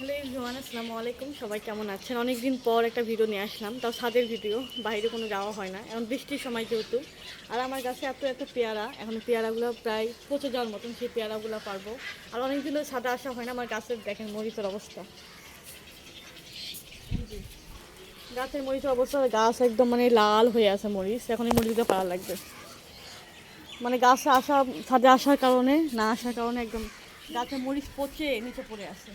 Hello everyone, আসসালামু আলাইকুম। সবাই কেমন আছেন? অনেক দিন পর একটা ভিডিও নিয়ে আসলাম, তাও ছাদের ভিডিও। বাইরে কোনো যাওয়া হয় না, এখন বৃষ্টির সময় যেহেতু। আর আমার কাছে এত এত পেয়ারা, এখন পেয়ারাগুলো প্রায় পচে যাওয়ার মতন, সেই পেয়ারাগুলো পারবো। আর অনেক দিনও ছাদে আসা হয় না। আমার গাছের দেখেন মরিচের অবস্থা, গাছের মরিচের অবস্থা, গাছ একদম মানে লাল হয়ে আছে মরিচ। এখন এই মরিচগুলো পাড়া লাগবে, মানে গাছে আসা, ছাদে আসার কারণে না আসার কারণে একদম গাছের মরিচ পচে নিচে পড়ে আছে।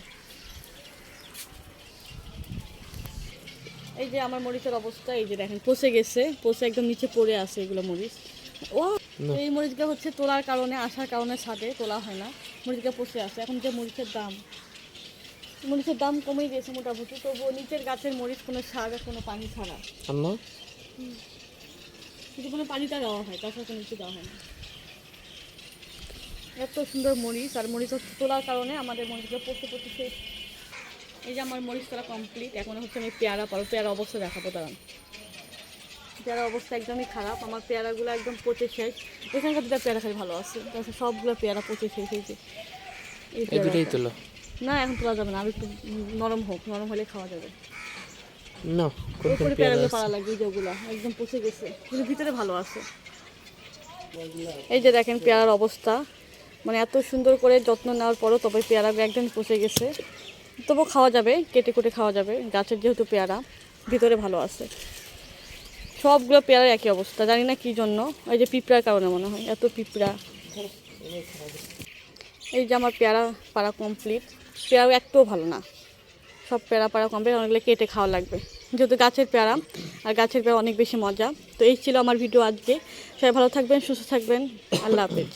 এই যে আমার মরিচের অবস্থা, এই যে দেখেন পচে গেছে, পচে একদম নিচে পড়ে আছে এগুলো মরিচ। ও, এই মরিচগুলো হচ্ছে তোলার কারণে, আসার কারণে ছাদে তোলা হয় না, মরিচগুলো পচে আছে। এখন যে মরিচের দাম কমে গেছে মোটামুটি, তবুও নিচের গাছের মরিচ কোনো সার কোনো পানি ছাড়া, শুধু কোনো পানিটা দেওয়া হয়, তাছাড়া কোনো কিছু দেওয়া হয় না। এত সুন্দর মরিচ, আর মরিচ তোলার কারণে আমাদের মরিচগুলো পচে পচে শেষ। এই যে আমার মরিচ তোলা কমপ্লিট। এখন হচ্ছে আমি পেয়ারা পারো, পেয়ারা অবস্থা দেখাবো দাঁড়ান। পেয়ারার অবস্থা একদমই খারাপ, আমার পেয়ারাগুলো একদম পচে শেষ। এখানকার দুটা পেয়ারা খালি ভালো আছে, তাছাড়া সবগুলো পেয়ারা পচে শেষ হয়েছে। এই পেয়ারাটা তোলো না, এখন তোলা যাবে না, আর একটু নরম হোক, নরম হলে খাওয়া যাবে। না। ওপরে পেয়ারাগুলো পাড়া লাগবে, যেগুলো একদম পচে গেছে, কিন্তু ভিতরে ভালো আছে। এই যে দেখেন পেয়ারার অবস্থা, মানে এত সুন্দর করে যত্ন নেওয়ার পরও তবে পেয়ারাগুলো একদম পচে গেছে। তবু খাওয়া যাবে, কেটে কুটে খাওয়া যাবে, গাছের যেহেতু পেয়ারা, ভিতরে ভালো আছে। সবগুলো পেয়ারার একই অবস্থা, জানি না কী জন্য। এই যে পিঁপড়ার কারণে মনে হয়, এত পিঁপড়া। এই যে আমার পেয়ারা পাড়া কমপ্লিট। পেয়ারা একটুও ভালো না, সব পেয়ারা পাড়া কমপ্লিট। অনেকগুলো কেটে খাওয়া লাগবে, যেহেতু গাছের পেয়ারা, আর গাছের পেয়ারা অনেক বেশি মজা। তো এই ছিল আমার ভিডিও আজকে। সবাই ভালো থাকবেন, সুস্থ থাকবেন, আল্লাহ হাফেজ।